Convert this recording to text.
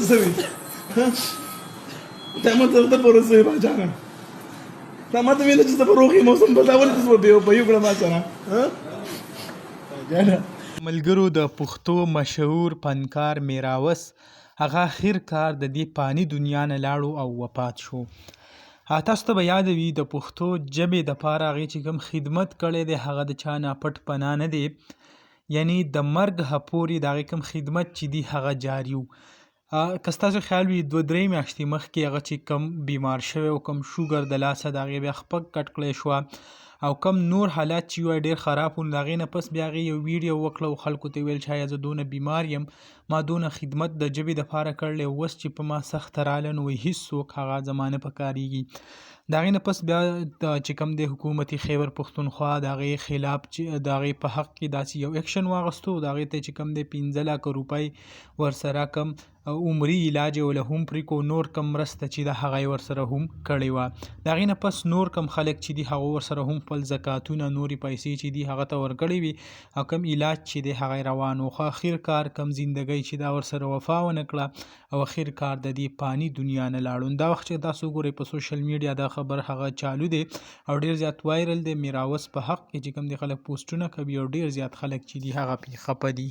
زوی ته ماته ته پرسوي باچانه تا ماته ویل چې ته په روغې موسم په دا ولې ته په یو کړه ما سره ملګرو د پښتو مشهور فنکار میراوس هغه اخر کار د دې فاني دنیا نه لاړو او وفات شو. تاسو ته به یاد وي د پښتو ژبې دپاره هغې چې کوم خدمت کړی دی هغه د چا نه پټ پناه نه دی، یعنی د مرګ پورې د هغې کوم خدمت چې دی هغه جاري و. که ستاسو خیال وي 2-3 میاشتې مخکې هغه چې کم بیمار شوی او کم شوګر د لاسه د هغې بیا خپګ کټ کړی شوه او کم نور حالات چې وای ډېر خراب و، د هغې نه پس بیا هغې یو ویډیو وکړه او خلکو ته یې ویل چې آیا زه دونه بیمار یم، ما دونه خدمت د ژبې دپاره کړلی او اوس چې په ما سخته راله نو هېڅوک هغه زما نه پکارېږي. د هغې نه پس بیا چې کوم دی حکومتي خیبر پښتونخوا د هغې خلاف چې د هغې په حق کې داسې یو اکشن واخیستو، د هغې ته چې کوم دی 15 لکه روپۍ ورسره کم عمري علاج یې له هم پرې کو، نور کم مرسته چې ده هغه یې ورسره هم کړې وه. د هغې نه پس نور کم خلک چې دي هغه ورسره هم خپل زکاتونه نورې پیسې چې دي هغه ته ورکړې وي او کم علاج چې دی هغه یې روان و. خو اخر کار کم زندګۍ چې دا ورسره وفا ونه کړه او اخر کار د دې فاني دنیا نه لاړو. دا وخت چې تاسو ګورئ په سوشل میډیا دا خبر هغه چالو دی او ډېر زیات وایرل دی. میراوس په حق کې چې کوم دی خلک پوسټونه کوي او ډېر زیات خلک چې دي هغه پرې خفه دي.